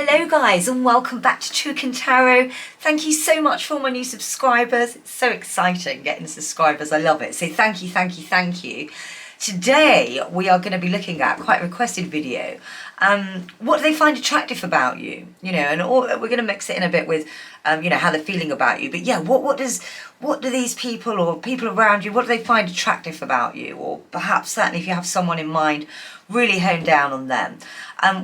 Hello guys and welcome back to Toucan Tarot. Thank you so much for all my new subscribers. It's so exciting getting subscribers, I love it. So thank you. Today we are going to be looking at quite a requested video. What do they find attractive about you? You know, and we're going to mix it in a bit with, you know, how they're feeling about you. But yeah, what do these people or people around you, what do they find attractive about you? Or perhaps certainly if you have someone in mind, really hone down on them.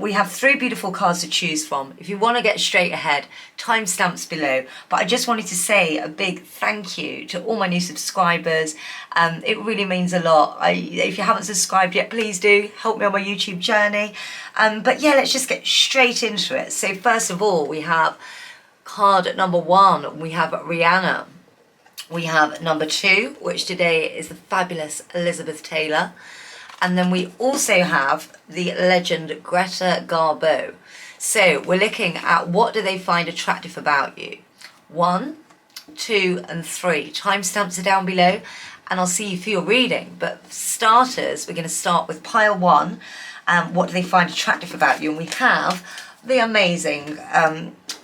We have 3 beautiful cards to choose from. If you want to get straight ahead, timestamps below. But I just wanted to say a big thank you to all my new subscribers. It really means a lot. If you haven't subscribed yet, please do. Help me on my YouTube journey. But yeah, let's just get straight into it. So first of all, we have card number 1. We have Rihanna. We have number 2, which today is the fabulous Elizabeth Taylor. And then we also have the legend Greta Garbo. So we're looking at what do they find attractive about you. 1, 2 and 3. Timestamps are down below and I'll see you for your reading. But for starters, we're going to start with pile 1. What do they find attractive about you? And we have the amazing,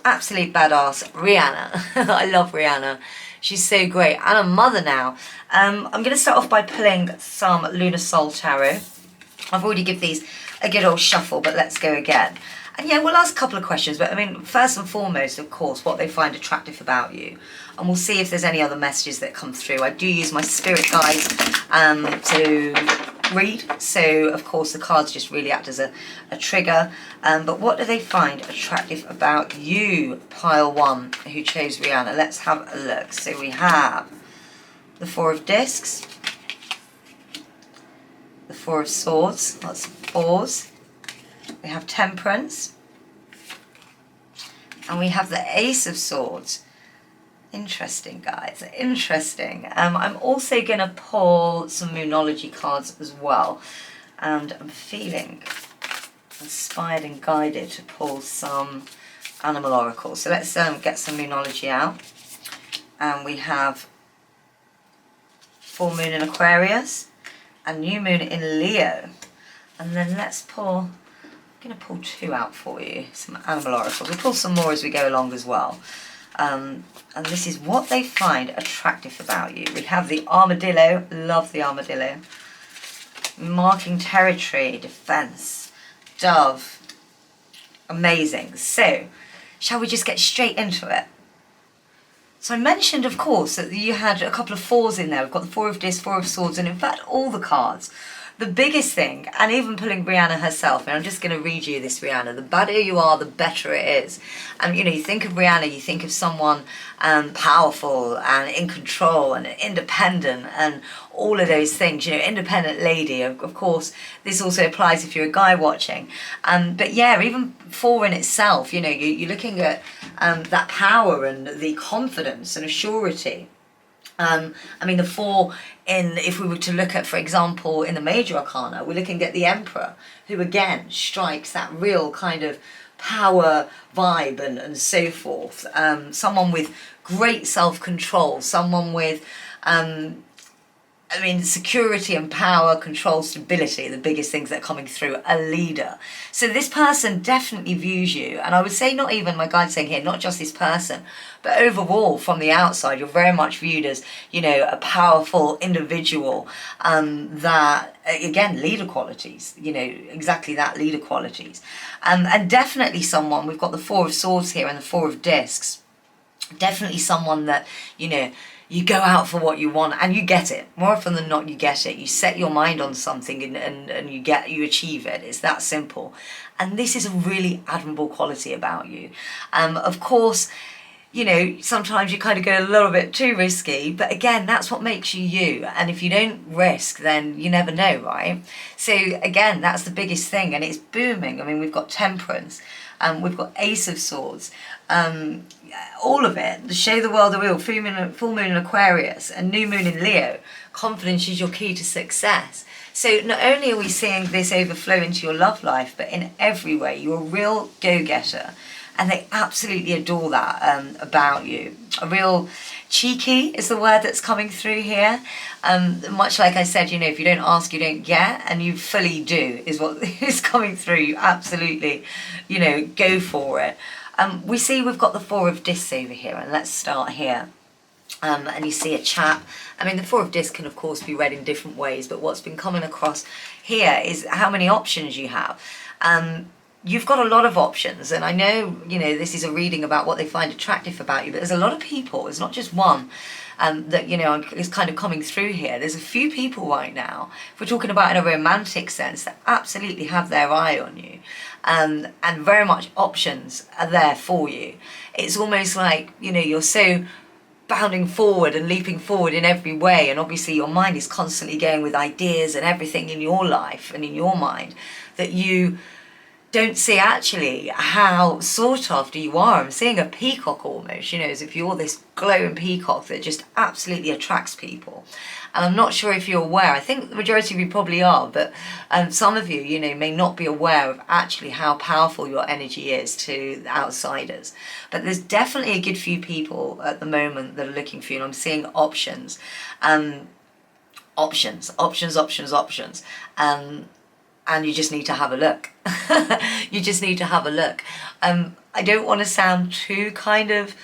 absolute badass Rihanna. I love Rihanna. She's so great, and a mother now. I'm going to start off by pulling some Lunar Soul Tarot. I've already given these a good old shuffle, but let's go again. And yeah, we'll ask a couple of questions, but I mean, first and foremost, of course, what they find attractive about you. And we'll see if there's any other messages that come through. I do use my spirit guides to read, so of course the cards just really act as a trigger. But what do they find attractive about you, pile 1, who chose Rihanna? Let's have a look. So we have the 4 of Discs, the 4 of Swords, lots of 4s. We have Temperance, and we have the Ace of Swords. Interesting, guys, interesting. I'm also going to pull some Moonology cards as well, and I'm feeling inspired and guided to pull some Animal Oracles. So let's get some Moonology out. And we have full moon in Aquarius and new moon in Leo. And then let's pull, I'm going to pull 2 out for you, some Animal Oracles. We'll pull some more as we go along as well. And this is what they find attractive about you. We have the Armadillo, love the Armadillo. Marking territory, defense, Dove, amazing. So, shall we just get straight into it? So I mentioned, of course, that you had a couple of 4s in there. We've got the 4 of Discs, 4 of Swords, and in fact all the cards. The biggest thing, and even pulling Rihanna herself, and I'm just going to read you this Rihanna, the badder you are, the better it is. And you know, you think of Rihanna, you think of someone powerful and in control and independent and all of those things, you know, independent lady. Of course, this also applies if you're a guy watching. But yeah, even 4 in itself, you know, you're looking at that power and the confidence and assurity. I mean, the 4 in, if we were to look at, for example, in the Major Arcana, we're looking at the Emperor, who again strikes that real kind of power vibe and so forth. Someone with great self-control, someone with, I mean, security and power, control, stability, the biggest things that are coming through, a leader. So this person definitely views you, and I would say not even, my guide's saying here, not just this person, but overall from the outside, you're very much viewed as, you know, a powerful individual that, again, leader qualities, you know, exactly that, leader qualities. And definitely someone, we've got the 4 of Swords here and the 4 of Discs, definitely someone that, you know, you go out for what you want and you get it. More often than not, you get it. You set your mind on something and you achieve it. It's that simple. And this is a really admirable quality about you. Of course, you know, sometimes you kind of go a little bit too risky, but again, that's what makes you you. And if you don't risk, then you never know, right? So again, that's the biggest thing, and it's booming. I mean, we've got Temperance, we've got Ace of Swords, all of it, the show the world the wheel, full moon in Aquarius and new moon in Leo. Confidence is your key to success. So not only are we seeing this overflow into your love life, but in every way, you're a real go-getter. and they absolutely adore that about you. A real cheeky is the word that's coming through here. Much like I said, you know, if you don't ask, you don't get, and you fully do is what is coming through. You absolutely, you know, go for it. We see we've got the Four of Discs over here, and let's start here. And you see a chap. I mean, the Four of Discs can of course be read in different ways, but what's been coming across here is how many options you have. You've got a lot of options, and I know, you know, this is a reading about what they find attractive about you, but there's a lot of people, it's not just one, that, you know, is kind of coming through here. There's a few people right now, if we're talking about in a romantic sense, that absolutely have their eye on you, and very much options are there for you. It's almost like, you know, you're so bounding forward and leaping forward in every way, and obviously your mind is constantly going with ideas and everything in your life and in your mind, that you don't see actually how sought after you are. I'm seeing a peacock almost, you know, as if you're this glowing peacock that just absolutely attracts people. And I'm not sure if you're aware, I think the majority of you probably are, but some of you, you know, may not be aware of actually how powerful your energy is to outsiders. But there's definitely a good few people at the moment that are looking for you, and I'm seeing options. Options. And you just need to have a look. You just need to have a look. I don't want to sound too kind of,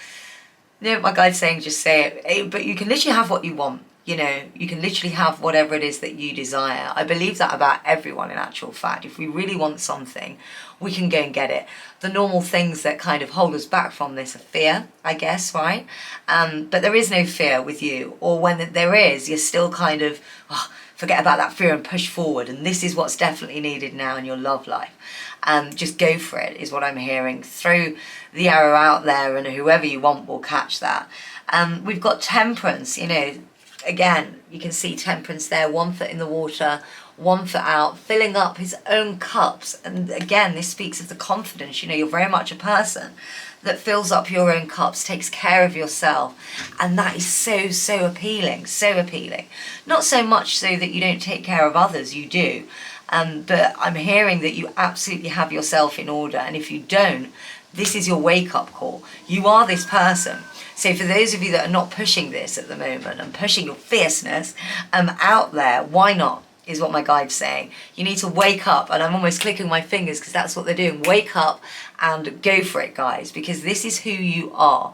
you know, my guide's saying just say it, but you can literally have what you want. You know, you can literally have whatever it is that you desire. I believe that about everyone in actual fact. If we really want something, we can go and get it. The normal things that kind of hold us back from this are fear, I guess, right? But there is no fear with you, or when there is, you're still kind of, forget about that fear and push forward. And this is what's definitely needed now in your love life. Just go for it is what I'm hearing. Throw the arrow out there, and whoever you want will catch that. We've got Temperance, you know. Again, you can see Temperance there, 1 foot in the water, 1 foot out, filling up his own cups. And again, this speaks of the confidence. You know, you're very much a person that fills up your own cups, takes care of yourself. And that is so, so appealing, so appealing. Not so much so that you don't take care of others, you do. But I'm hearing that you absolutely have yourself in order. And if you don't, this is your wake-up call. You are this person. So for those of you that are not pushing this at the moment and pushing your fierceness out there, why not, is what my guide's saying. You need to wake up, and I'm almost clicking my fingers because that's what they're doing. Wake up and go for it, guys, because this is who you are.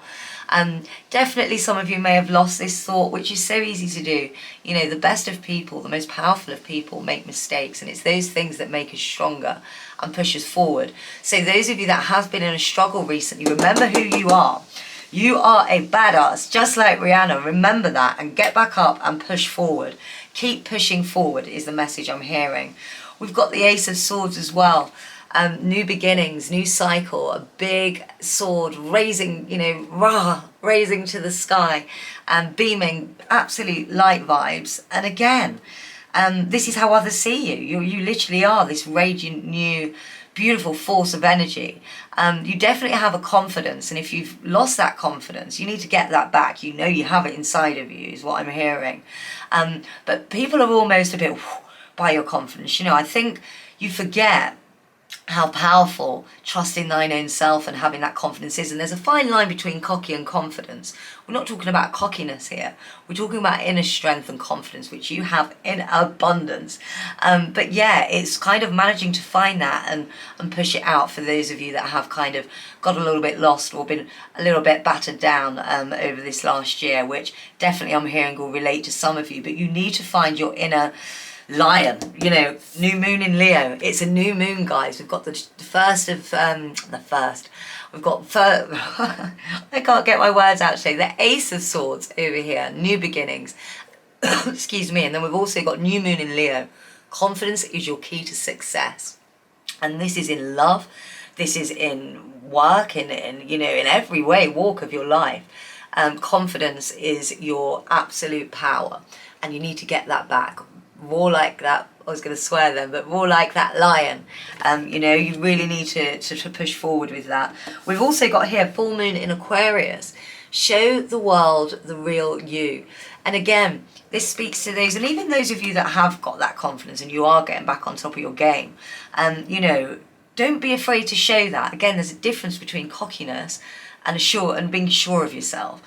Definitely some of you may have lost this thought, which is so easy to do. You know, the best of people, the most powerful of people make mistakes, and it's those things that make us stronger and push us forward. So those of you that have been in a struggle recently, remember who you are. You are a badass, just like Rihanna. Remember that and get back up and push forward. Keep pushing forward is the message I'm hearing. We've got the Ace of Swords as well. New beginnings, new cycle, a big sword raising, you know, raising to the sky and beaming absolute light vibes. And again, this is how others see you. You literally are this radiant new beautiful force of energy. You definitely have a confidence, and if you've lost that confidence, you need to get that back. You know you have it inside of you, is what I'm hearing. But people are almost a bit by your confidence. You know, I think you forget how powerful trusting thine own self and having that confidence is. And there's a fine line between cocky and confidence. We're not talking about cockiness here. We're talking about inner strength and confidence, which you have in abundance. But yeah, it's kind of managing to find that and push it out for those of you that have kind of got a little bit lost or been a little bit battered down over this last year, which definitely I'm hearing will relate to some of you. But you need to find your inner lion, you know, new moon in Leo. It's a new moon, guys. We've got the first of we've got I can't get my words out today. The Ace of Swords over here, new beginnings. Excuse me. And then we've also got new moon in Leo. Confidence is your key to success, and this is in love, this is in work, in you know, in every way, walk of your life. Confidence is your absolute power, and you need to get that back. Roar like that, I was going to swear then, but roar like that lion. You know, you really need to push forward with that. We've also got here full moon in Aquarius. Show the world the real you. And again, this speaks to those, and even those of you that have got that confidence and you are getting back on top of your game. You know, don't be afraid to show that. Again, there's a difference between cockiness and being sure of yourself.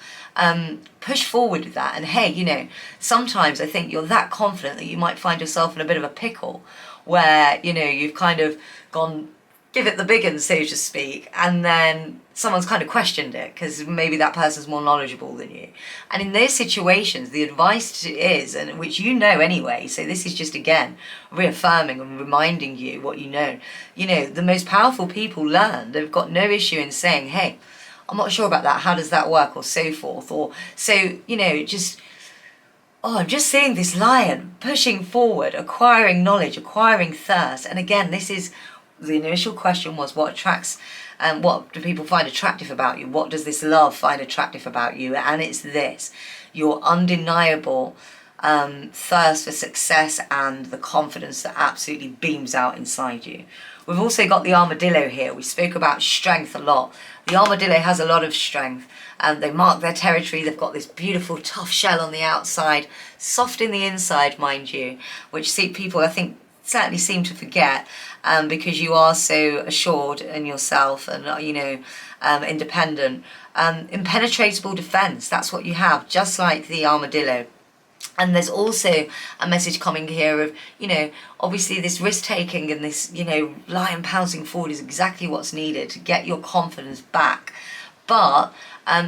Push forward with that. And hey, you know, sometimes I think you're that confident that you might find yourself in a bit of a pickle where, you know, you've kind of gone, give it the big un, so to speak, and then someone's kind of questioned it because maybe that person's more knowledgeable than you. And in those situations, the advice is, and which you know anyway, so this is just again reaffirming and reminding you what you know. You know, the most powerful people learn. They've got no issue in saying, hey, I'm not sure about that, how does that work, or so forth. Or so, you know, just, oh, I'm just seeing this lion pushing forward, acquiring knowledge, acquiring thirst. And again, this is, the initial question was, what attracts and what do people find attractive about you? What does this love find attractive about you? And it's this, your undeniable thirst for success and the confidence that absolutely beams out inside you. We've also got the armadillo here. We spoke about strength a lot. The armadillo has a lot of strength. They mark their territory. They've got this beautiful tough shell on the outside, soft in the inside, mind you, which people, I think, certainly seem to forget because you are so assured in yourself and, you know, independent. Impenetrable defense, that's what you have, just like the armadillo. And there's also a message coming here of, you know, obviously this risk-taking and this, you know, lion pouncing forward is exactly what's needed to get your confidence back. But,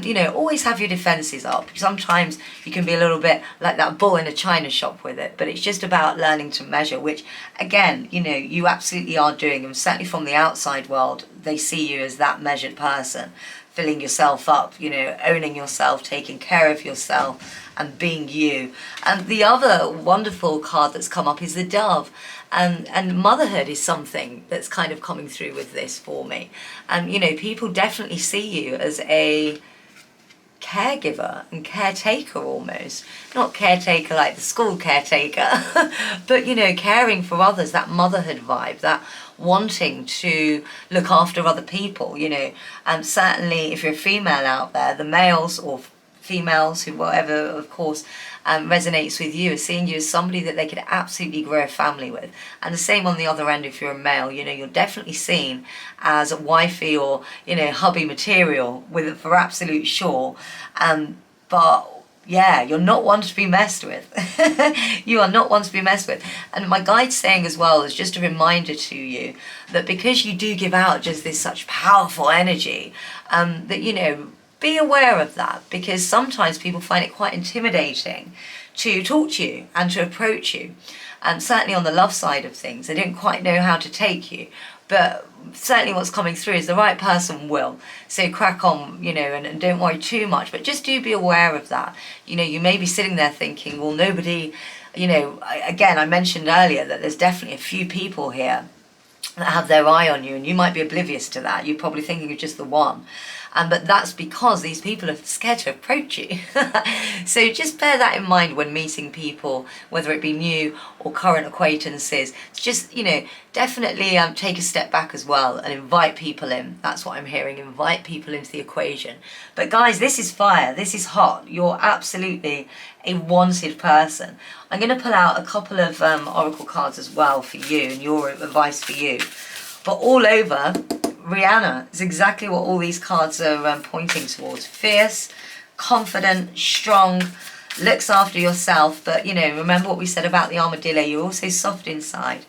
you know, always have your defences up. Sometimes you can be a little bit like that bull in a china shop with it, but it's just about learning to measure, which, again, you know, you absolutely are doing. And certainly from the outside world, they see you as that measured person, filling yourself up, you know, owning yourself, taking care of yourself, and being you. And the other wonderful card that's come up is the dove. And motherhood is something that's kind of coming through with this for me. And, you know, people definitely see you as a caregiver and caretaker almost. Not caretaker like the school caretaker, but, you know, caring for others, that motherhood vibe, that wanting to look after other people, you know. And certainly if you're a female out there, the males or females, who whatever, of course, resonates with you, is seeing you as somebody that they could absolutely grow a family with. And the same on the other end if you're a male, you know, you're definitely seen as a wifey or, you know, hubby material for absolute sure. But yeah, you're not one to be messed with. You are not one to be messed with. And my guide's saying as well, is just a reminder to you that because you do give out just this such powerful energy, that, you know, be aware of that, because sometimes people find it quite intimidating to talk to you and to approach you. And certainly on the love side of things, they don't quite know how to take you. But certainly what's coming through is the right person will. So crack on, you know, and don't worry too much. But just do be aware of that. You know, you may be sitting there thinking, well, nobody, you know, again, I mentioned earlier that there's definitely a few people here that have their eye on you, and you might be oblivious to that. You're probably thinking of just the one. But that's because these people are scared to approach you. So just bear that in mind when meeting people, whether it be new or current acquaintances. It's just, you know, definitely take a step back as well and invite people in. That's what I'm hearing, invite people into the equation. But guys, this is fire, this is hot. You're absolutely a wanted person. I'm going to pull out a couple of oracle cards as well for you and your advice for you. But all over, Rihanna is exactly what all these cards are pointing towards. Fierce, confident, strong, looks after yourself. But, you know, remember what we said about the armadillo. You're also soft inside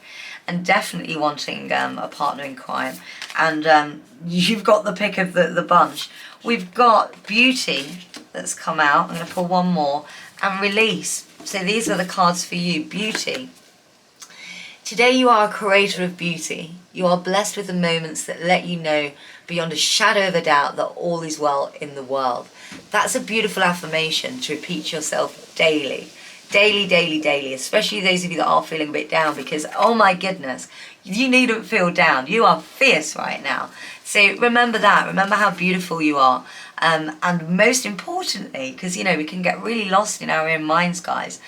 and definitely wanting a partner in crime. And you've got the pick of the bunch. We've got beauty that's come out. I'm going to pull one more. And release. So these are the cards for you. Beauty. Today you are a creator of beauty. You are blessed with the moments that let you know beyond a shadow of a doubt that all is well in the world. That's a beautiful affirmation to repeat yourself daily. Daily, daily, daily. Especially those of you that are feeling a bit down, because, oh my goodness, you needn't feel down. You are fierce right now. So remember that. Remember how beautiful you are. And most importantly, because, you know, we can get really lost in our own minds, guys,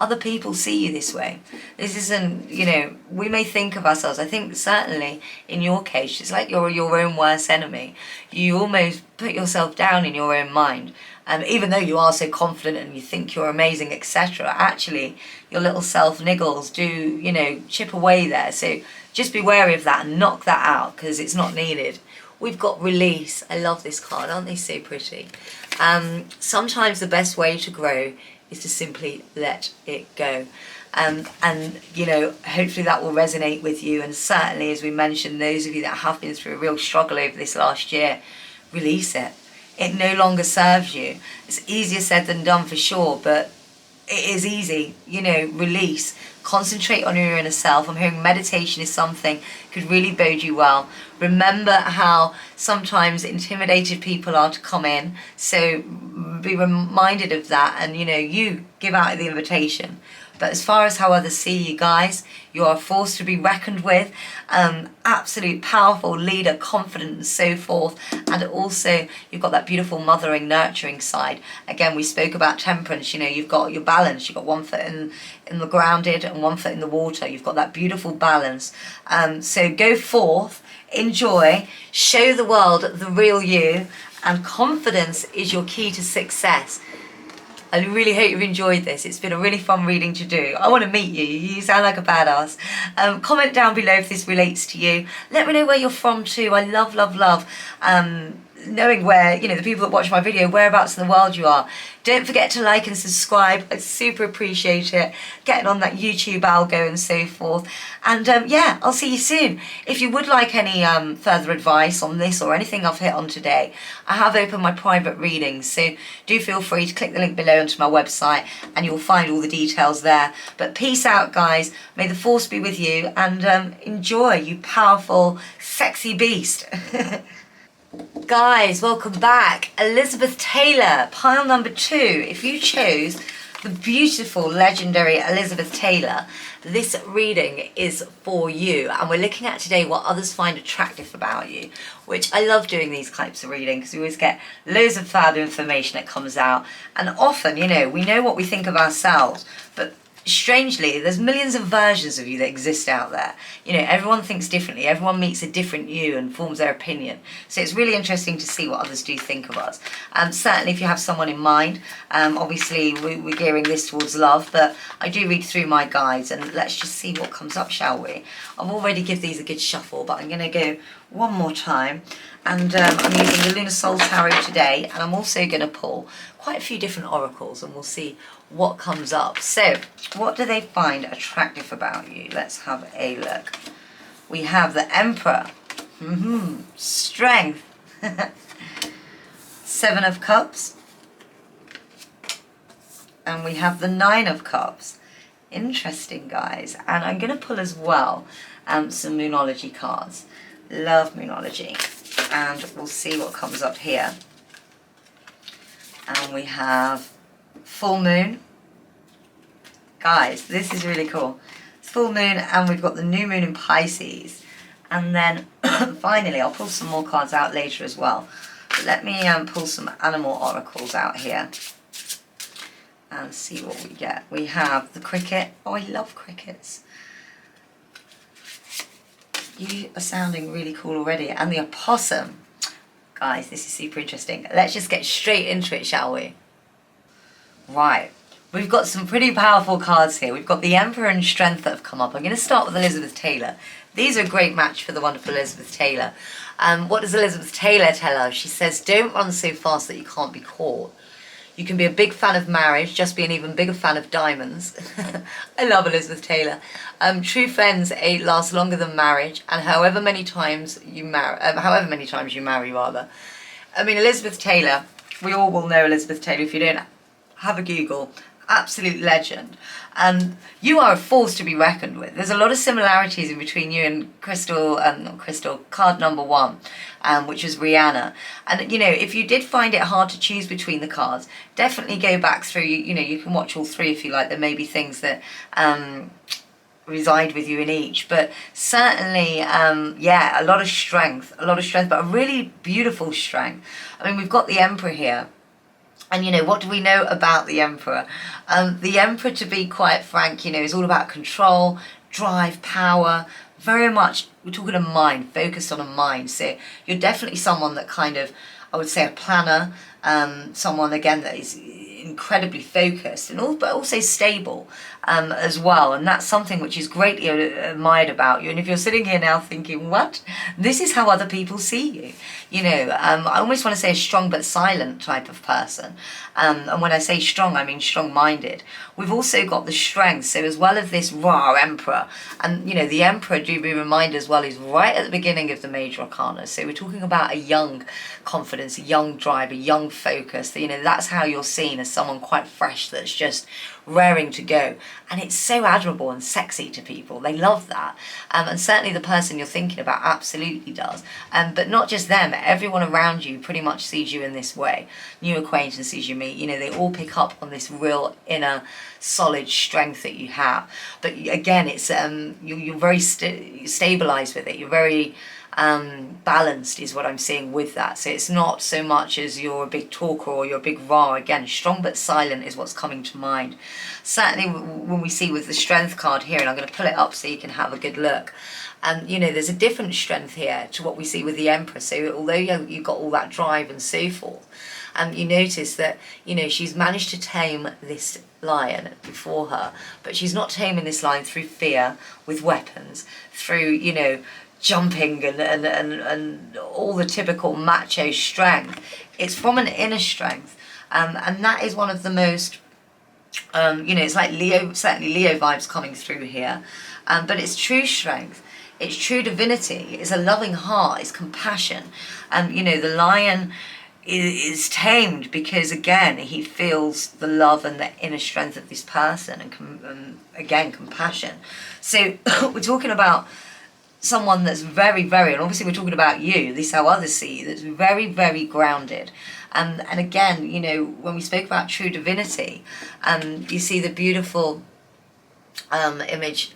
other people see you this way. This isn't, you know, we may think of ourselves, I think certainly in your case, it's like you're your own worst enemy. You almost put yourself down in your own mind. And even though you are so confident and you think you're amazing, etc., actually your little self niggles do, you know, chip away there. So just be wary of that and knock that out, because it's not needed. We've got release. I love this card. Aren't they so pretty? Sometimes the best way to grow is to simply let it go. And, you know, hopefully that will resonate with you. And certainly, as we mentioned, those of you that have been through a real struggle over this last year, release it. It no longer serves you. It's easier said than done for sure, but it is easy, you know, release. Concentrate on your inner self. I'm hearing meditation is something could really bode you well. Remember how sometimes intimidated people are to come in, so be reminded of that, and you know, you give out the invitation. But as far as how others see you guys, you are a force to be reckoned with, absolute powerful leader, confident and so forth. And also you've got that beautiful mothering, nurturing side. Again, we spoke about temperance, you know, you've got your balance, you've got one foot in the grounded and one foot in the water. You've got that beautiful balance. So go forth, enjoy, show the world the real you, and confidence is your key to success. I really hope you've enjoyed this. It's been a really fun reading to do. I want to meet you. You sound like a badass. Comment down below if this relates to you. Let me know where you're from too. I love, love, love knowing where, you know, the people that watch my video, whereabouts in the world you are. Don't forget to like and subscribe. I super appreciate it. Getting on that YouTube algo and so forth. And yeah, I'll see you soon. If you would like any further advice on this or anything I've hit on today, I have opened my private readings. So do feel free to click the link below onto my website and you'll find all the details there. But peace out, guys. May the force be with you, and enjoy, you powerful, sexy beast. Guys, welcome back. Elizabeth Taylor, pile number 2. If you chose the beautiful, legendary Elizabeth Taylor, this reading is for you. And we're looking at today what others find attractive about you, which I love doing these types of readings because we always get loads of further information that comes out. And often, you know, we know what we think of ourselves, but strangely, there's millions of versions of you that exist out there. You know, everyone thinks differently. Everyone meets a different you and forms their opinion. So it's really interesting to see what others do think of us. Certainly, if you have someone in mind, obviously we're gearing this towards love, but I do read through my guides, and let's just see what comes up, shall we? I've already given these a good shuffle, but I'm going to go one more time. And I'm using the Lunar Soul Tarot today, and I'm also going to pull quite a few different oracles, and we'll see what comes up. So, what do they find attractive about you? Let's have a look. We have the Emperor. Strength. 7 of Cups. And we have the 9 of Cups. Interesting, guys. And I'm going to pull as well some Moonology cards. Love Moonology. And we'll see what comes up here. And we have Full Moon. Guys, this is really cool. It's full moon, and we've got the new moon in Pisces. And then finally, I'll pull some more cards out later as well. But let me pull some animal oracles out here and see what we get. We have the cricket. Oh, I love crickets. You are sounding really cool already. And the opossum. Guys, this is super interesting. Let's just get straight into it, shall we? Right. We've got some pretty powerful cards here. We've got the Emperor and Strength that have come up. I'm going to start with Elizabeth Taylor. These are a great match for the wonderful Elizabeth Taylor. What does Elizabeth Taylor tell us? She says, don't run so fast that you can't be caught. You can be a big fan of marriage, just be an even bigger fan of diamonds. I love Elizabeth Taylor. True friends last longer than marriage, and however many times you marry, rather. I mean, Elizabeth Taylor, we all will know Elizabeth Taylor. If you don't, have a Google. Absolute legend. You are a force to be reckoned with. There's a lot of similarities in between you and card number 1, which is Rihanna. And you know, if you did find it hard to choose between the cards, definitely go back through. You know, you can watch all 3 if you like. There may be things that reside with you in each, but certainly yeah, a lot of strength, but a really beautiful strength. I mean, we've got the Emperor here. And, you know, what do we know about the Emperor? The Emperor, to be quite frank, you know, is all about control, drive, power, very much, we're talking a mind, focused on a mind. So you're definitely someone that kind of, I would say a planner, someone, again, that is incredibly focused and all, but also stable as well. And that's something which is greatly admired about you. And if you're sitting here now thinking, what? This is how other people see you. You know, I almost want to say a strong but silent type of person. And when I say strong, I mean strong-minded. We've also got the strength. So as well as this raw emperor, and, you know, the emperor, do be reminded as well, is right at the beginning of the major arcana. So we're talking about a young confidence, a young drive, a young focus. You know, that's how you're seen, as someone quite fresh that's just raring to go. And it's so admirable and sexy to people. They love that. And certainly the person you're thinking about absolutely does. But not just them, everyone around you pretty much sees you in this way. New acquaintances you meet, you know, they all pick up on this real inner solid strength that you have. But again, it's you're very stabilized with it. You're very balanced is what I'm seeing with that. So it's not so much as you're a big talker or you're a big raw. Again, strong but silent is what's coming to mind. Certainly when we see with the strength card here, and I'm going to pull it up so you can have a good look. You know, there's a different strength here to what we see with the Emperor. So although you've got all that drive and so forth, you notice that, you know, she's managed to tame this lion before her, but she's not taming this lion through fear with weapons, through, you know, jumping and all the typical macho strength. It's from an inner strength, and that is one of the most, you know, it's like Leo, certainly Leo vibes coming through here, but it's true strength. It's true divinity. It's a loving heart. It's compassion. You know, the lion is tamed because, again, he feels the love and the inner strength of this person, and again, compassion. So we're talking about someone that's very, very, and obviously we're talking about you, this is how others see you, that's very, very grounded. And again, you know, when we spoke about true divinity, you see the beautiful image,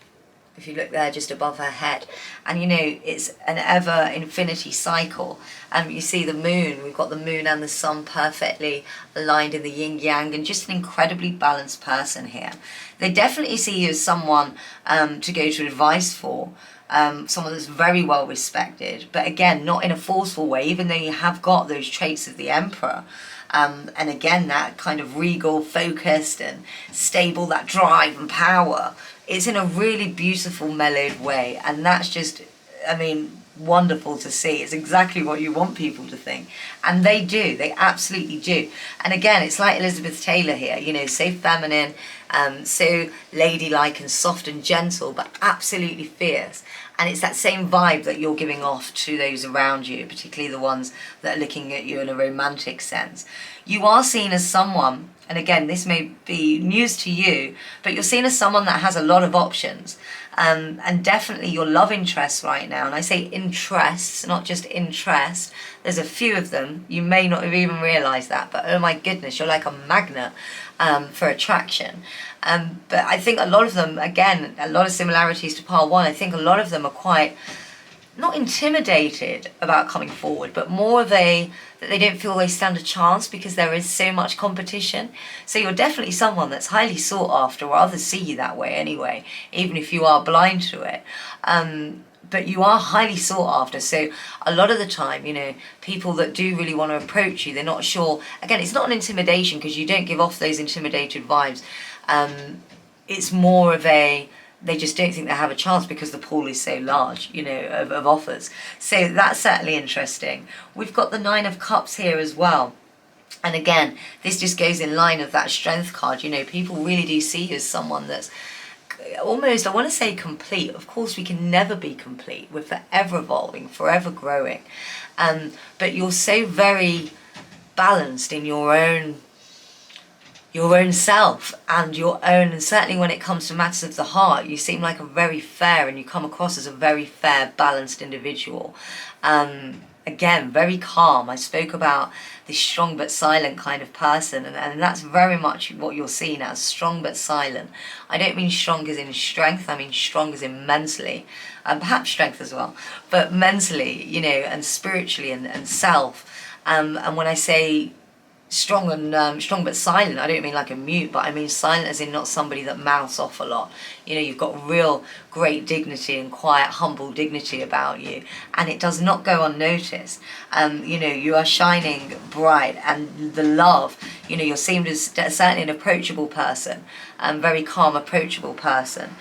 if you look there just above her head, and, you know, it's an ever infinity cycle. You see the moon, we've got the moon and the sun perfectly aligned in the yin yang, and just an incredibly balanced person here. They definitely see you as someone to go to advice for, someone that's very well respected, but again, not in a forceful way, even though you have got those traits of the Emperor. And again, that kind of regal, focused and stable, that drive and power. It's in a really beautiful, mellowed way. And that's just, I mean, wonderful to see. It's exactly what you want people to think. And they do. They absolutely do. And again, it's like Elizabeth Taylor here, you know, so feminine, so ladylike and soft and gentle, but absolutely fierce. And it's that same vibe that you're giving off to those around you, particularly the ones that are looking at you in a romantic sense. You are seen as someone, and again, this may be news to you, but you're seen as someone that has a lot of options. And definitely your love interests right now, and I say interests, not just interest, there's a few of them, you may not have even realised that, but oh my goodness, you're like a magnet for attraction. But I think a lot of them, again, a lot of similarities to part one, I think a lot of them are quite, not intimidated about coming forward, but more of that they don't feel they stand a chance because there is so much competition. So you're definitely someone that's highly sought after, or others see you that way anyway, even if you are blind to it. But you are highly sought after. So a lot of the time, you know, people that do really want to approach you, they're not sure. Again, it's not an intimidation because you don't give off those intimidated vibes. It's more of they just don't think they have a chance because the pool is so large, you know, of offers. So that's certainly interesting. We've got the Nine of Cups here as well. And again, this just goes in line of that strength card. You know, people really do see you as someone that's almost, I want to say complete. Of course, we can never be complete. We're forever evolving, forever growing. But you're so very balanced in your own self and your own, and certainly when it comes to matters of the heart, you seem like a very fair, and you come across as a very fair, balanced individual. Again, very calm. I spoke about this strong but silent kind of person, and that's very much what you're seen as, strong but silent. I don't mean strong as in strength, I mean strong as in mentally, and perhaps strength as well, but mentally, you know, and spiritually and self. And when I say strong and strong but silent. I don't mean like a mute, but I mean silent as in not somebody that mouths off a lot. You know, you've got real great dignity and quiet, humble dignity about you, and it does not go unnoticed. You know, you are shining bright, and the love, you know, you're seen as certainly an approachable person, very calm, approachable person.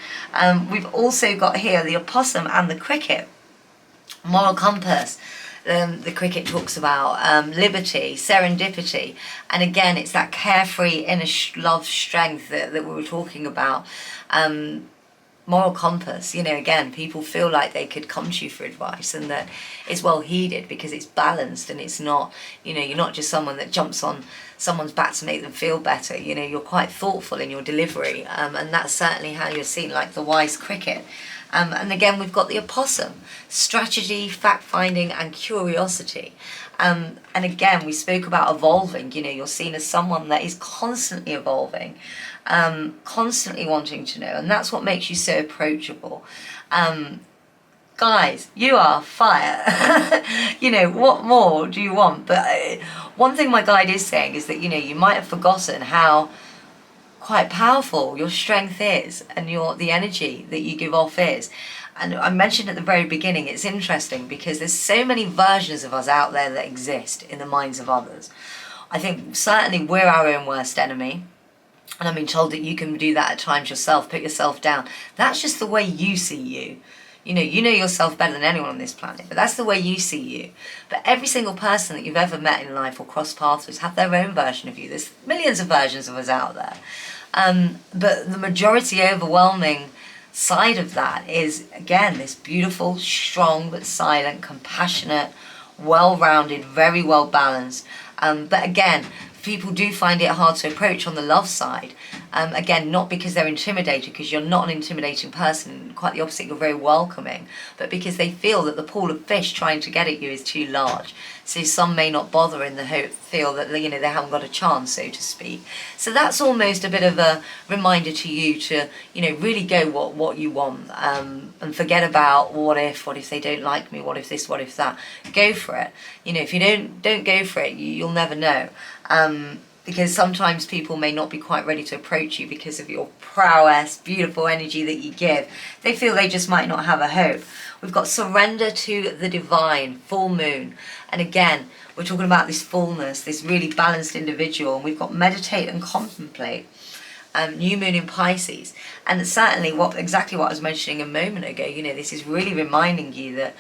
We've also got here the opossum and the cricket. Moral compass. The cricket talks about liberty, serendipity, and again it's that carefree inner love strength that we were talking about. Moral compass, you know, again, people feel like they could come to you for advice, and that it's well heeded because it's balanced, and it's not, you know, you're not just someone that jumps on someone's back to make them feel better. You know, you're quite thoughtful in your delivery, and that's certainly how you're seen, like the wise cricket. And again, we've got the opossum, strategy, fact-finding, and curiosity. And again, we spoke about evolving. You know, you're seen as someone that is constantly evolving, constantly wanting to know, and that's what makes you so approachable. Guys, you are fire. You know, what more do you want? But one thing my guide is saying is that, you know, you might have forgotten how quite powerful your strength is, and the energy that you give off is. And I mentioned at the very beginning, it's interesting because there's so many versions of us out there that exist in the minds of others. I think certainly we're our own worst enemy, and I've been told that you can do that at times yourself, put yourself down. That's just the way you see you. You know yourself better than anyone on this planet, but that's the way you see you. But every single person that you've ever met in life or crossed paths with have their own version of you. There's millions of versions of us out there. But the majority, overwhelming side of that is, again, this beautiful, strong but silent, compassionate, well-rounded, very well balanced. But again, people do find it hard to approach on the love side. Again, not because they're intimidated, because you're not an intimidating person, quite the opposite, you're very welcoming, but because they feel that the pool of fish trying to get at you is too large. So some may not bother in the hope, feel that, you know, they haven't got a chance, so to speak. So that's almost a bit of a reminder to you to, you know, really go what you want, and forget about what if they don't like me, what if this, what if that. Go for it. You know, if you don't go for it, you'll never know. Because sometimes people may not be quite ready to approach you because of your prowess, beautiful energy that you give. They feel they just might not have a hope. We've got surrender to the divine, full moon. And again, we're talking about this fullness, this really balanced individual. And we've got meditate and contemplate. New moon in Pisces, and certainly exactly what I was mentioning a moment ago. You know, this is really reminding you that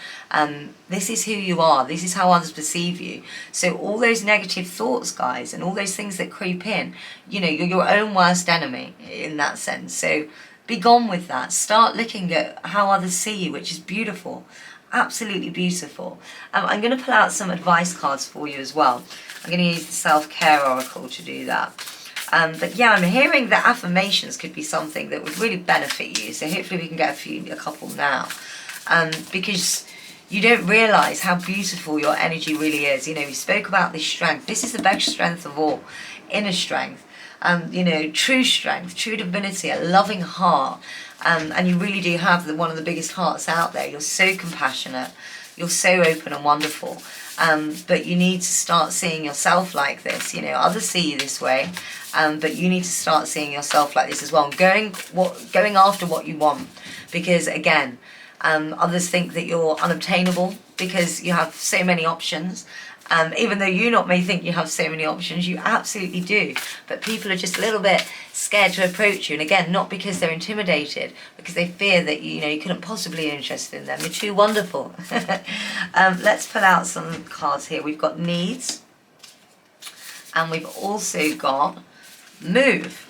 this is who you are, this is how others perceive you. So all those negative thoughts, guys, and all those things that creep in, you know, you're your own worst enemy in that sense. So be gone with that. Start looking at how others see you, which is beautiful, absolutely beautiful. I'm going to pull out some advice cards for you as well. I'm going to use the self-care oracle to do that. But yeah, I'm hearing that affirmations could be something that would really benefit you. So hopefully we can get a couple now. Because you don't realise how beautiful your energy really is. You know, we spoke about this strength. This is the best strength of all. Inner strength. You know, true strength, true divinity, a loving heart. And you really do have one of the biggest hearts out there. You're so compassionate. You're so open and wonderful. But you need to start seeing yourself like this. You know, others see you this way. But you need to start seeing yourself like this as well. Going after what you want. Because again, others think that you're unobtainable because you have so many options. Even though you may think you have so many options, you absolutely do. But people are just a little bit scared to approach you. And again, not because they're intimidated, because they fear that you couldn't possibly be interested in them. You're too wonderful. Let's pull out some cards here. We've got needs. And we've also got move.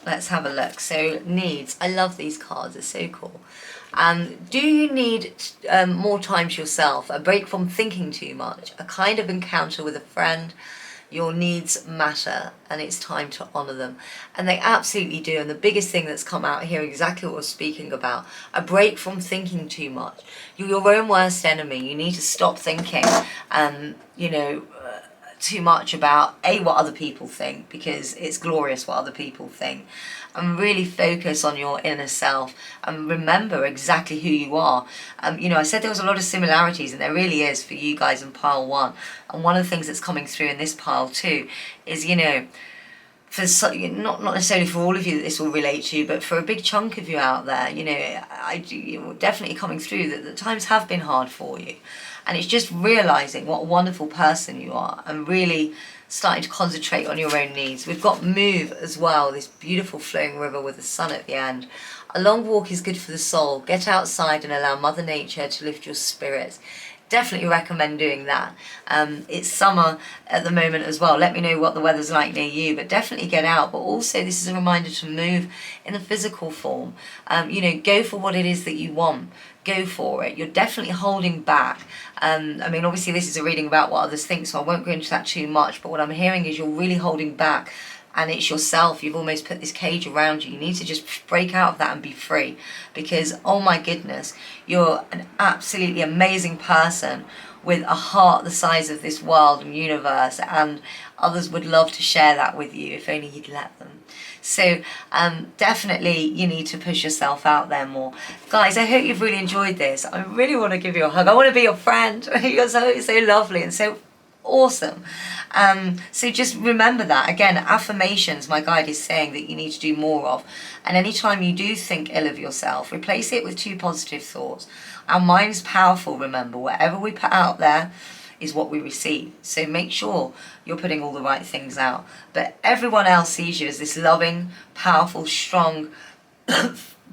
Let's have a look. So needs. I love these cards. They're so cool. Do you need more time to yourself, a break from thinking too much, a kind of encounter with a friend? Your needs matter, and it's time to honour them. And they absolutely do. And the biggest thing that's come out here, exactly what we're speaking about, a break from thinking too much. You're your own worst enemy. You need to stop thinking. too much about what other people think, because it's glorious what other people think, and really focus on your inner self and remember exactly who you are. You know, I said there was a lot of similarities, and there really is for you guys in pile 1. And one of the things that's coming through in this pile too is, you know, for not necessarily for all of you that this will relate to, but for a big chunk of you out there, you know, definitely coming through that the times have been hard for you. And it's just realising what a wonderful person you are, and really starting to concentrate on your own needs. We've got move as well, this beautiful flowing river with the sun at the end. A long walk is good for the soul. Get outside and allow Mother Nature to lift your spirits. Definitely recommend doing that. It's summer at the moment as well. Let me know what the weather's like near you, but definitely get out. But also, this is a reminder to move in a physical form. You know, go for what it is that you want. Go for it. You're definitely holding back. I mean, obviously this is a reading about what others think, so I won't go into that too much, but what I'm hearing is you're really holding back, and it's yourself. You've almost put this cage around you. You need to just break out of that and be free, because, oh my goodness, you're an absolutely amazing person with a heart the size of this world and universe, and others would love to share that with you if only you'd let them. So definitely you need to push yourself out there more. Guys, I hope you've really enjoyed this. I really want to give you a hug. I want to be your friend. You're so lovely and so awesome. So just remember that. Again, affirmations, my guide is saying that you need to do more of. And anytime you do think ill of yourself, replace it with 2 positive thoughts. Our mind's powerful, remember. Whatever we put out there is what we receive. So make sure you're putting all the right things out. But everyone else sees you as this loving, powerful, strong,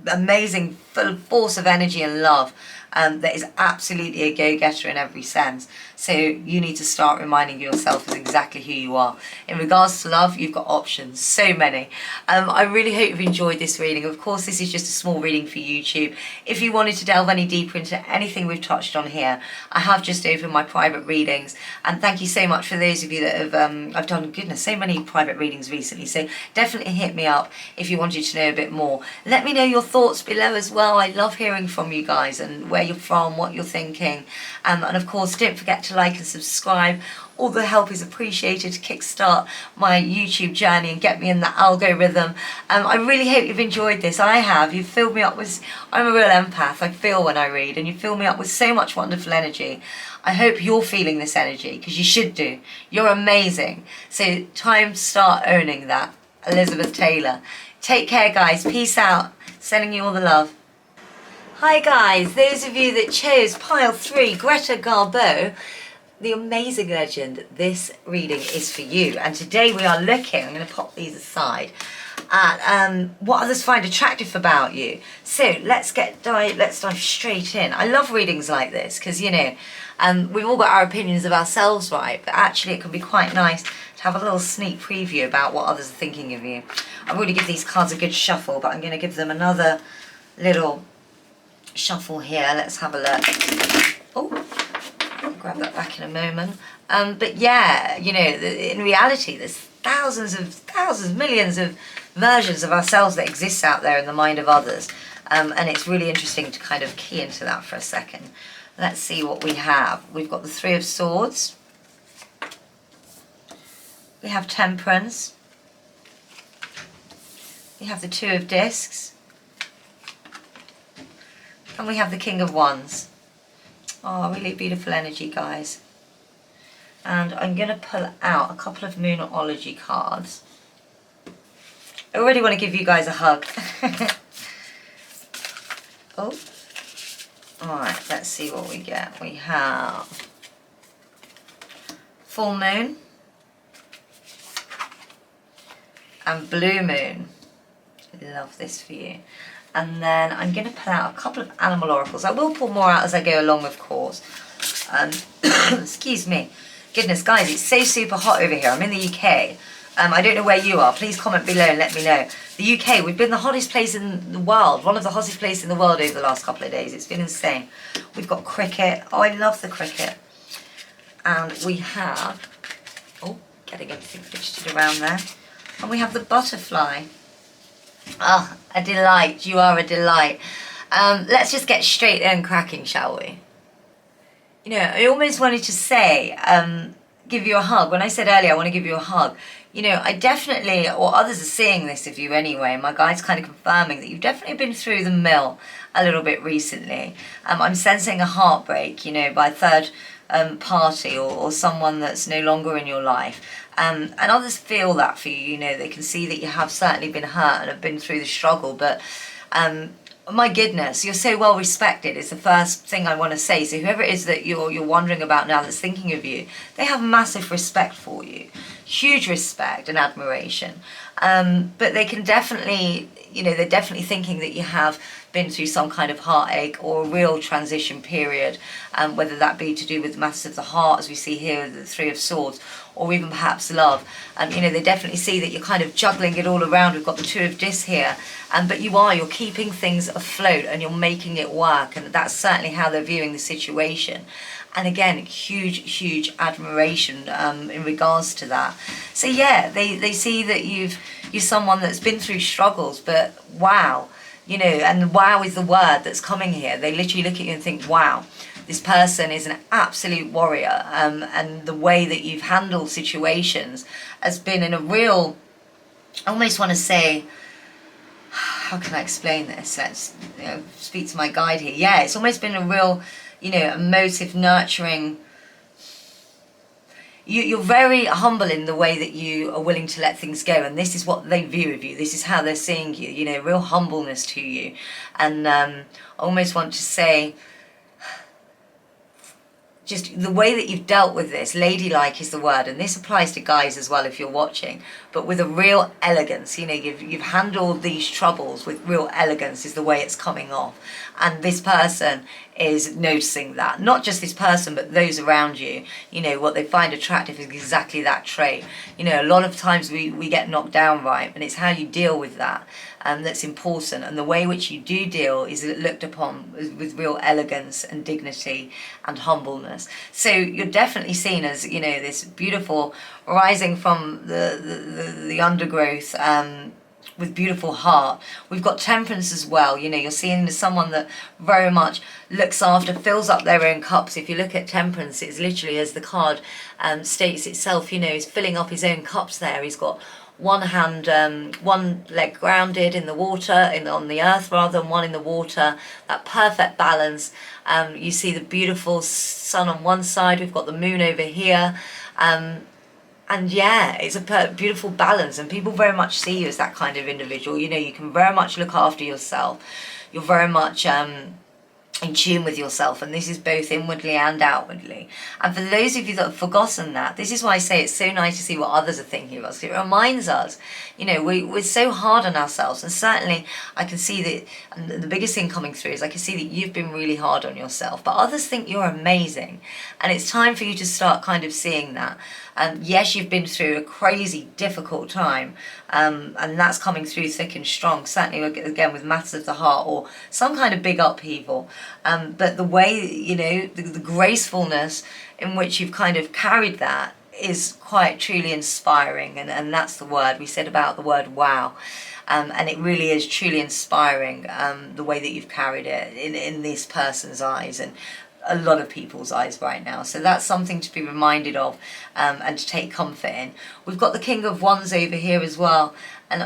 amazing, full force of energy and love, that is absolutely a go-getter in every sense. So you need to start reminding yourself of exactly who you are. In regards to love, you've got options, so many. I really hope you've enjoyed this reading. Of course, this is just a small reading for YouTube. If you wanted to delve any deeper into anything we've touched on here, I have just opened my private readings. And thank you so much for those of you that have, I've done, goodness, so many private readings recently. So definitely hit me up if you wanted to know a bit more. Let me know your thoughts below as well. I love hearing from you guys and where you're from, what you're thinking. And of course, don't forget to like and subscribe. All the help is appreciated to kickstart my YouTube journey and get me in the algorithm. I really hope you've enjoyed this. I have. You've filled me up with, I'm a real empath. I feel when I read, and you fill me up with so much wonderful energy. I hope you're feeling this energy, because you should do. You're amazing. So time to start owning that. Elizabeth Taylor. Take care, guys. Peace out. Sending you all the love. Hi guys, those of you that chose pile 3, Greta Garbo, the amazing legend, this reading is for you. And today we are looking, I'm going to pop these aside, at what others find attractive about you. So let's dive straight in. I love readings like this because, you know, we've all got our opinions of ourselves, right? But actually it can be quite nice to have a little sneak preview about what others are thinking of you. I've already given these cards a good shuffle, but I'm going to give them another little shuffle here. Let's have a look. Oh, I'll grab that back in a moment. But yeah, you know, in reality, there's thousands, millions of versions of ourselves that exist out there in the mind of others. And it's really interesting to kind of key into that for a second. Let's see what we have. We've got the 3 of Swords. We have Temperance. We have the 2 of Discs. And we have the King of Wands. Oh, really beautiful energy, guys. And I'm going to pull out a couple of Moonology cards. I already want to give you guys a hug. Oh. Alright, let's see what we get. We have Full Moon and Blue Moon. I love this for you. And then I'm going to pull out a couple of animal oracles. I will pull more out as I go along, of course. Excuse me. Goodness, guys, it's so super hot over here. I'm in the UK. I don't know where you are. Please comment below and let me know. The UK, we've been the hottest place in the world. One of the hottest places in the world over the last couple of days. It's been insane. We've got cricket. Oh, I love the cricket. And we have... Oh, getting everything fidgeted around there. And we have the butterfly. Ah, a delight. You are a delight. Let's just get straight in cracking, shall we? You know, I almost wanted to say, give you a hug. When I said earlier, I want to give you a hug, you know, I definitely, or others are seeing this of you anyway, my guide's kind of confirming that you've definitely been through the mill a little bit recently. I'm sensing a heartbreak, you know, by a third party, or someone that's no longer in your life. And others feel that for you, you know, they can see that you have certainly been hurt and have been through the struggle, but my goodness, you're so well respected is the first thing I want to say. So whoever it is that you're wondering about now that's thinking of you, they have massive respect for you, huge respect and admiration. But they can definitely, you know, they're definitely thinking that you have been through some kind of heartache or a real transition period, whether that be to do with matters of the heart, as we see here with the Three of Swords, or even perhaps love. You know, they definitely see that you're kind of juggling it all around. We've got the Two of Dis here, but you're keeping things afloat and you're making it work, and that's certainly how they're viewing the situation. And again, huge admiration in regards to that. So yeah, they see that you're someone that's been through struggles, but wow, you know, and wow is the word that's coming here. They literally look at you and think, wow, this person is an absolute warrior, and the way that you've handled situations has been in a real, I almost want to say, how can I explain this? Let's, you know, speak to my guide here. Yeah, it's almost been a real, you know, emotive, nurturing. You're very humble in the way that you are willing to let things go, and this is what they view of you. This is how they're seeing you, you know, real humbleness to you. And I almost want to say, just the way that you've dealt with this, ladylike is the word, and this applies to guys as well if you're watching, but with a real elegance. You know, you've handled these troubles with real elegance is the way it's coming off, and this person is noticing that. Not just this person, but those around you. You know, what they find attractive is exactly that trait. You know, a lot of times we get knocked down, right, and it's how you deal with that that's important, and the way which you do deal is looked upon with real elegance and dignity and humbleness. So you're definitely seen as, you know, this beautiful rising from the undergrowth, with beautiful heart. We've got temperance as well. You know, you're seeing someone that very much looks after, fills up their own cups. If you look at temperance, it's literally, as the card states itself, you know, he's filling up his own cups there. He's got one hand, one leg grounded in the water, on the earth rather, than one in the water. That perfect balance. You see the beautiful sun on one side, we've got the moon over here. And yeah, it's a beautiful balance, and people very much see you as that kind of individual. You know, you can very much look after yourself. You're very much in tune with yourself, and this is both inwardly and outwardly. And for those of you that have forgotten that, this is why I say it's so nice to see what others are thinking of us. It reminds us, you know, we're so hard on ourselves, and certainly I can see that, and the biggest thing coming through is I can see that you've been really hard on yourself, but others think you're amazing, and it's time for you to start kind of seeing that. Yes, you've been through a crazy, difficult time, and that's coming through thick and strong, certainly again with matters of the heart or some kind of big upheaval. But the way, you know, the gracefulness in which you've kind of carried that is quite truly inspiring, and that's the word we said about the word wow. And it really is truly inspiring, the way that you've carried it in this person's eyes, and a lot of people's eyes right now. So that's something to be reminded of, and to take comfort in. We've got the King of Wands over here as well, and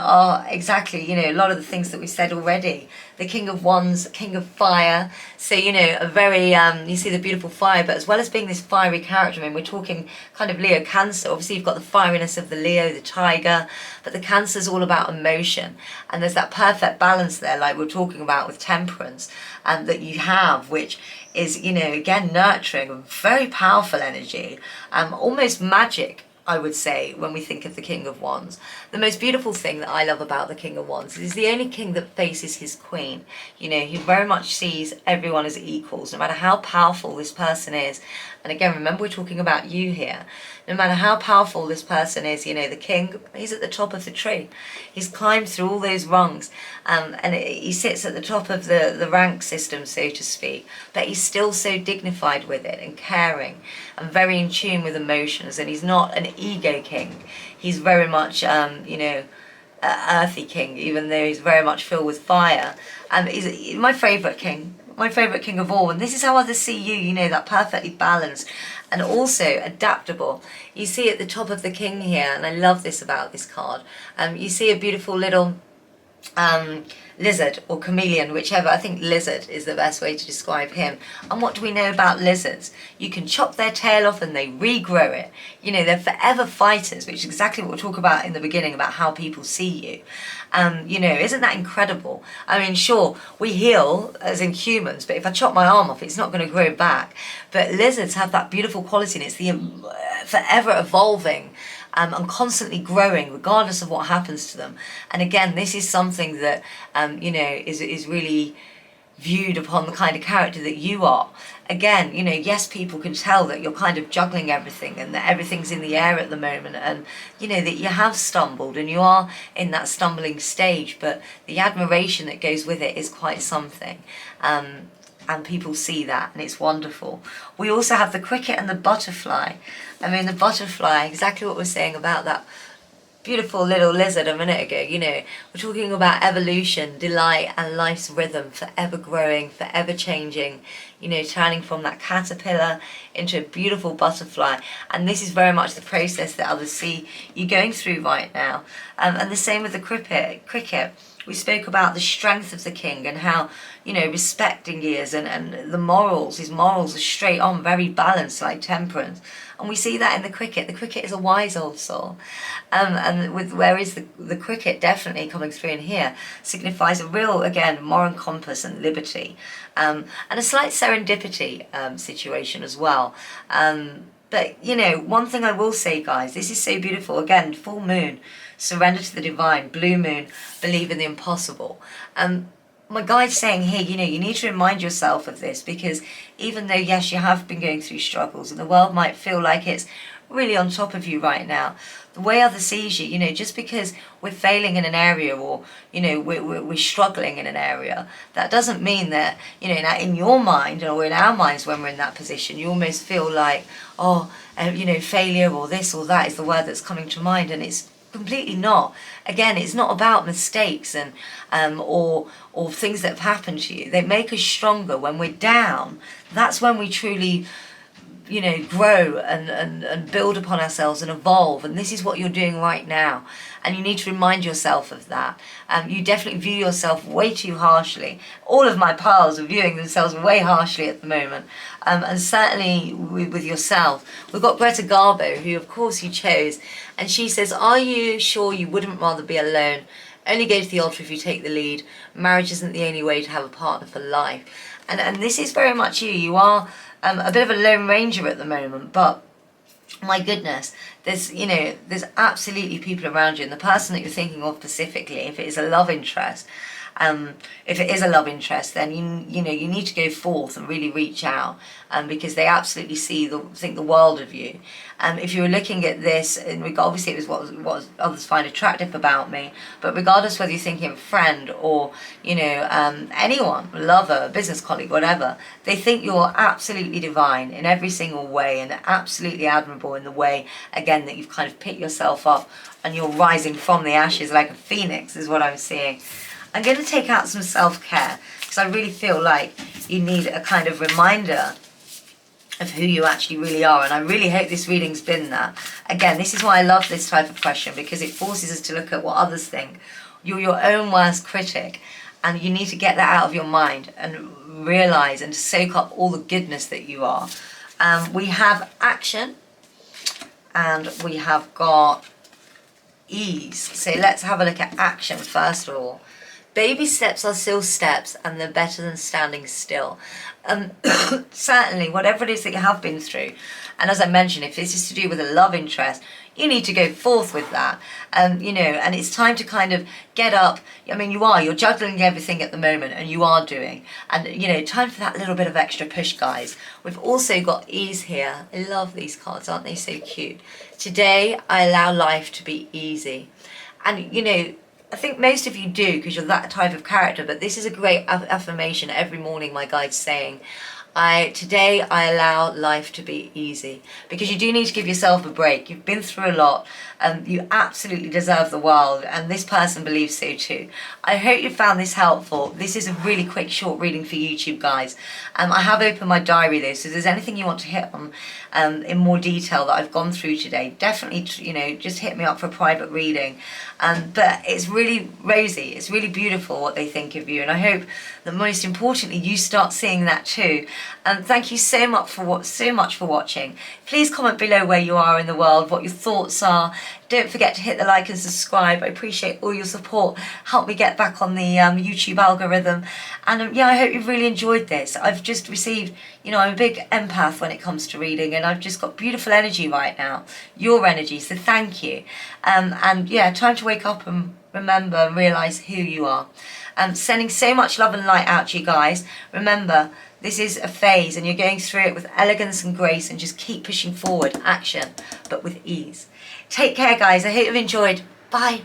exactly, you know, a lot of the things that we said already. The King of Wands, King of Fire, so, you know, a very, you see the beautiful fire, but as well as being this fiery character, I mean, we're talking kind of Leo Cancer. Obviously you've got the fieriness of the Leo, the tiger, but the Cancer's all about emotion, and there's that perfect balance there, like we're talking about with temperance, that you have, which is, you know, again, nurturing, very powerful energy, almost magic, I would say, when we think of the King of Wands. The most beautiful thing that I love about the King of Wands is the only king that faces his queen. You know, he very much sees everyone as equals, no matter how powerful this person is. And again, remember, we're talking about you here. No matter how powerful this person is, you know, the king, he's at the top of the tree. He's climbed through all those rungs, and he sits at the top of the rank system, so to speak. But he's still so dignified with it, and caring, and very in tune with emotions. And he's not an ego king. He's very much, you know, earthy king, even though he's very much filled with fire. He's my favourite king. My favourite king of all, and this is how others see you, you know, that perfectly balanced and also adaptable. You see at the top of the king here, and I love this about this card, you see a beautiful little lizard or chameleon, whichever. I think lizard is the best way to describe him. And what do we know about lizards? You can chop their tail off and they regrow it. You know, they're forever fighters, which is exactly what we'll talk about in the beginning about how people see you. You know, isn't that incredible? I mean, sure, we heal as in humans, but if I chop my arm off, it's not going to grow back. But lizards have that beautiful quality, and it's the forever evolving and constantly growing regardless of what happens to them. And again, this is something that you know, is really viewed upon the kind of character that you are. Again, you know, yes, people can tell that you're kind of juggling everything and that everything's in the air at the moment, and you know that you have stumbled and you are in that stumbling stage, but the admiration that goes with it is quite something. And people see that, and it's wonderful. We also have the cricket and the butterfly. I mean, the butterfly, exactly what we're saying about that beautiful little lizard a minute ago. You know, we're talking about evolution, delight, and life's rhythm, forever growing, forever changing, you know, turning from that caterpillar into a beautiful butterfly. And this is very much the process that others see you going through right now. And the same with the cricket. We spoke about the strength of the king and how, you know, respecting he is, and the morals, his morals are straight on, very balanced, like temperance. And we see that in the cricket. The cricket is a wise old soul. And with whereas the cricket definitely coming through in here signifies a real, again, moral compass and liberty. And a slight serendipity situation as well. But, you know, one thing I will say, guys, this is so beautiful. Again, full moon, surrender to the divine. Blue moon, believe in the impossible. My guide's saying here, you know, you need to remind yourself of this, because even though, yes, you have been going through struggles and the world might feel like it's really on top of you right now, the way others sees you, you know, just because we're failing in an area or, you know, we're struggling in an area, that doesn't mean that, you know, in your mind or in our minds when we're in that position, you almost feel like, oh, you know, failure or this or that is the word that's coming to mind, and it's completely not. Again, it's not about mistakes and or things that have happened to you. They make us stronger. When we're down, that's when we truly, you know, grow and build upon ourselves and evolve. And this is what you're doing right now. And you need to remind yourself of that. You definitely view yourself way too harshly. All of my pals are viewing themselves way harshly at the moment. And certainly with yourself. We've got Greta Garbo, who of course you chose. And she says, are you sure you wouldn't rather be alone? Only go to the altar if you take the lead. Marriage isn't the only way to have a partner for life. And this is very much you. You are a bit of a lone ranger at the moment, but my goodness, there's absolutely people around you, and the person that you're thinking of specifically, if it is a love interest, then you need to go forth and really reach out, because they absolutely think the world of you. If you were looking at this, obviously it was what others find attractive about me, but regardless whether you're thinking of a friend or anyone, lover, business colleague, whatever, they think you're absolutely divine in every single way, and absolutely admirable in the way, again, that you've kind of picked yourself up and you're rising from the ashes like a phoenix, is what I'm seeing. I'm going to take out some self-care, because I really feel like you need a kind of reminder of who you actually really are, and I really hope this reading's been that. Again, this is why I love this type of question, because it forces us to look at what others think. You're your own worst critic, and you need to get that out of your mind and realize and soak up all the goodness that you are. We have action, and we have got ease. So let's have a look at action first of all. Baby steps are still steps, and they're better than standing still. Certainly, whatever it is that you have been through, and as I mentioned, if this is to do with a love interest, you need to go forth with that. And it's time to kind of get up. I mean, you're juggling everything at the moment, and you are doing. And, time for that little bit of extra push, guys. We've also got ease here. I love these cards, aren't they so cute? Today, I allow life to be easy. And, I think most of you do, because you're that type of character, but this is a great affirmation every morning. My guide's saying, Today I allow life to be easy, because you do need to give yourself a break. You've been through a lot, and you absolutely deserve the world, and this person believes so too. I hope you found this helpful. This is a really quick short reading for YouTube, guys. I have opened my diary though, so if there's anything you want to hit on in more detail that I've gone through today, definitely, you know, just hit me up for a private reading. But it's really rosy, it's really beautiful what they think of you, and I hope that most importantly you start seeing that too. And thank you so much for watching. Please comment below where you are in the world, what your thoughts are. Don't forget to hit the like and subscribe. I appreciate all your support. Help me get back on the YouTube algorithm. And yeah, I hope you've really enjoyed this. I've just received, you know, I'm a big empath when it comes to reading, and I've just got beautiful energy right now, your energy, so thank you. And yeah, time to wake up and remember and realise who you are. Sending so much love and light out to you guys. Remember, this is a phase and you're going through it with elegance and grace, and just keep pushing forward, action, but with ease. Take care, guys. I hope you've enjoyed. Bye.